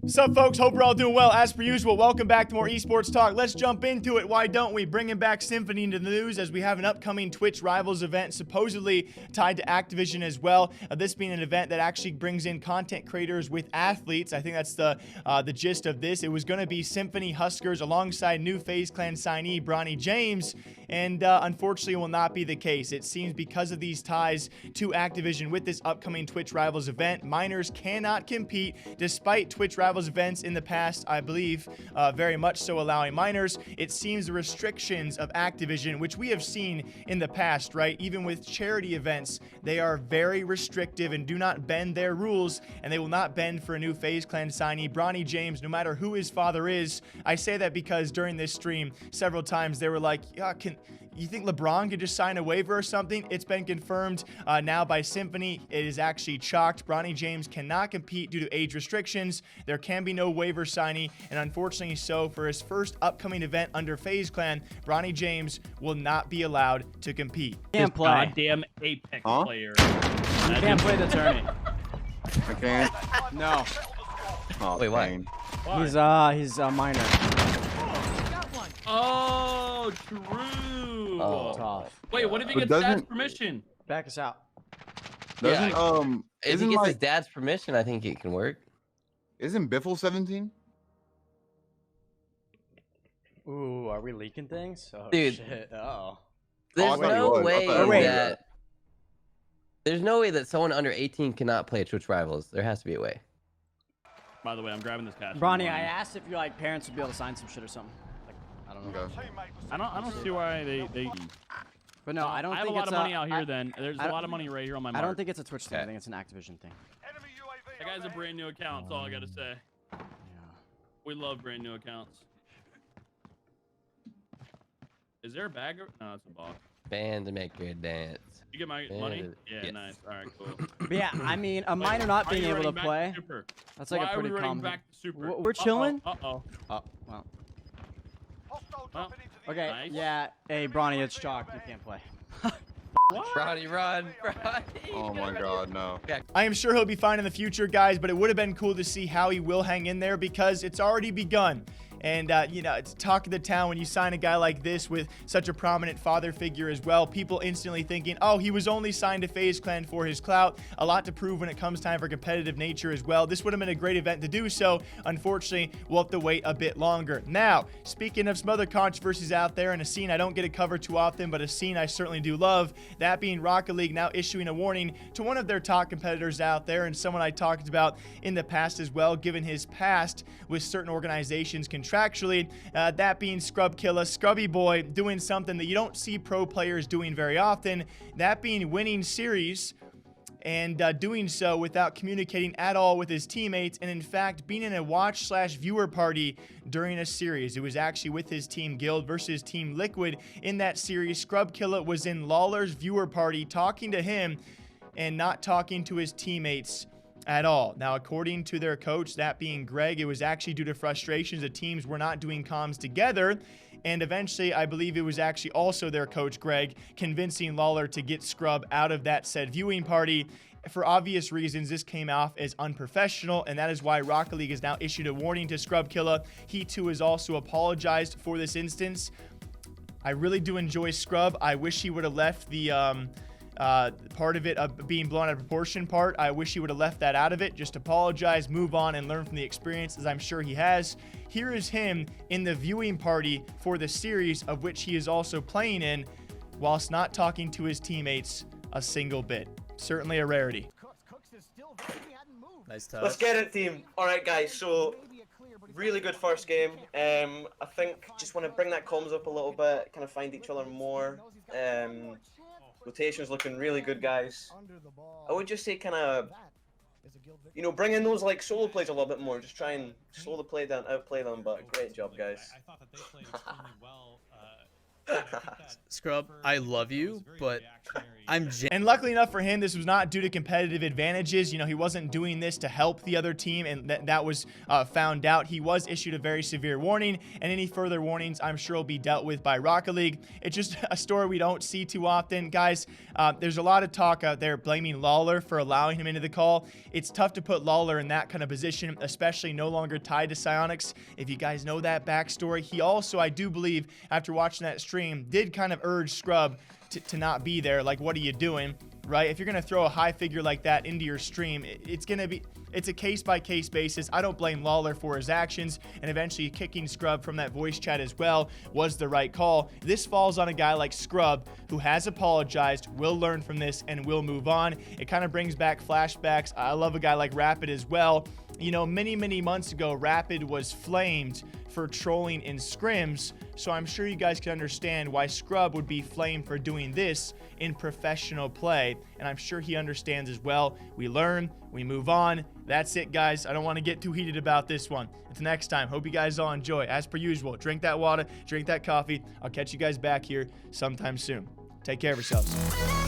What's up, folks? Hope we're all doing well. As per usual, welcome back to more esports talk. Let's jump into it. Why don't we? Bringing back Symphony into the news as we have an upcoming Twitch Rivals event supposedly tied to Activision as well. This being an event that actually brings in content creators with athletes. I think that's the gist of this. It was going to be Symphony Huskers alongside new FaZe Clan signee Bronny James, and unfortunately will not be the case. It seems because of these ties to Activision with this upcoming Twitch Rivals event, minors cannot compete despite Twitch Rivals events in the past, I believe, very much so allowing minors. It seems the restrictions of Activision, which we have seen in the past, right? Even with charity events, they are very restrictive and do not bend their rules, and they will not bend for a new FaZe Clan signee, Bronny James, no matter who his father is. I say that because during this stream, several times they were like, yeah, you think LeBron could just sign a waiver or something? It's been confirmed now by Symphony. It is actually chalked. Bronny James cannot compete due to age restrictions. There can be no waiver signee, and unfortunately so, for his first upcoming event under FaZe Clan, Bronny James will not be allowed to compete. Can't play. Goddamn Apex player. You can't play the tourney. I can't. No. Oh, wait, what? dang. He's a minor. Oh, true. Oh. Tough. Wait, what if he But gets dad's doesn't- permission? Back us out. Doesn't If he isn't gets his like dad's permission, I think it can work. isn't Biffle 17? Ooh, are we leaking things? Oh, Dude. shit. Uh-oh. There's I thought he no was. I way thought he was. that. There's no way that someone under 18 cannot play Twitch Rivals. There has to be a way. By the way, I'm grabbing this cash. Bronny, I asked if your parents would be able to sign some shit or something. Like, I don't know. Okay. I don't see why they. But no, I don't I have think a lot it's of money out here. I- Then there's I a don't- lot of money right here on my I mark. don't think it's a Twitch thing. I Okay. think it's an Activision thing. That guy's a brand new account. That's all I gotta say. Yeah. We love brand new accounts. Is there a bag? No, it's a box. Band to make your dance. You get my Yeah, money? Yeah, yes. nice. All right, cool. But yeah, I mean, a minor not Why are being you able to running back play, Super? that's like Why a pretty are we running common. back to Super? We're chilling? Uh-oh. Oh, well. Well, Okay, Nice. yeah. Hey, Bronny, it's chalked. You can't play. what? Bronny, run. Bronny. Oh my God, no. I am sure he'll be fine in the future, guys, but it would have been cool to see how he will hang in there because it's already begun. And, you know, it's talk of the town when you sign a guy like this with such a prominent father figure as well. People instantly thinking, oh, he was only signed to FaZe Clan for his clout. A lot to prove when it comes time for competitive nature as well. This would have been a great event to do so. Unfortunately, we'll have to wait a bit longer. Now, speaking of some other controversies out there and a scene I don't get to cover too often, but a scene I certainly do love, that being Rocket League now issuing a warning to one of their top competitors out there and someone I talked about in the past as well, given his past with certain organizations contractually, that being Scrubkilla, Scrubby Boy, doing something that you don't see pro players doing very often, that being winning series and doing so without communicating at all with his teammates, and in fact being in a watch/viewer party during a series. It was actually with his team Guild versus Team Liquid in that series. Scrubkilla was in Lawler's viewer party talking to him and not talking to his teammates at all. Now, according to their coach, that being Greg, it was actually due to frustrations. The teams were not doing comms together. And eventually, I believe it was actually also their coach, Greg, convincing Lawler to get Scrub out of that said viewing party. For obvious reasons, this came off as unprofessional, and that is why Rocket League has now issued a warning to Scrubkilla. He too has also apologized for this instance. I really do enjoy Scrub. I wish he would have left the part of it being blown out of proportion part. I wish he would have left that out of it. Just apologize, move on, and learn from the experience, as I'm sure he has. Here is him in the viewing party for the series, of which he is also playing in, whilst not talking to his teammates a single bit. Certainly a rarity. Nice touch. Let's get it, team. All right, guys. So, really good first game. I think just want to bring that comms up a little bit, kind of find each other more. Rotation's looking really good, guys. I would just say kind of, you know, bring in those like solo plays a little bit more. Just try and slow the play down, outplay them. But great job, guys. I thought that they played extremely well Scrub, I love you, but I'm And luckily enough for him, this was not due to competitive advantages. You know, he wasn't doing this to help the other team, and that was found out. He was issued a very severe warning, and any further warnings, I'm sure, will be dealt with by Rocket League. It's just a story we don't see too often. Guys, there's a lot of talk out there blaming Lawler for allowing him into the call. It's tough to put Lawler in that kind of position, especially no longer tied to Psionics. If you guys know that backstory, he also, I do believe, after watching that stream, did kind of urge Scrub to not be there. Like, what are you doing, right? If you're gonna throw a high figure like that into your stream, it's a case-by-case basis. I don't blame Lawler for his actions, and eventually kicking Scrub from that voice chat as well was the right call. This falls on a guy like Scrub, who has apologized, will learn from this, and will move on. It kind of brings back flashbacks. I love a guy like Rapid as well. You know, many months ago, Rapid was flamed for trolling in scrims, so I'm sure you guys can understand why Scrub would be flamed for doing this in professional play, and I'm sure he understands as well. We learn, we move on. That's it, guys. I don't want to get too heated about this one. Until next time, hope you guys all enjoy. As per usual, drink that water, drink that coffee. I'll catch you guys back here sometime soon. Take care of yourselves.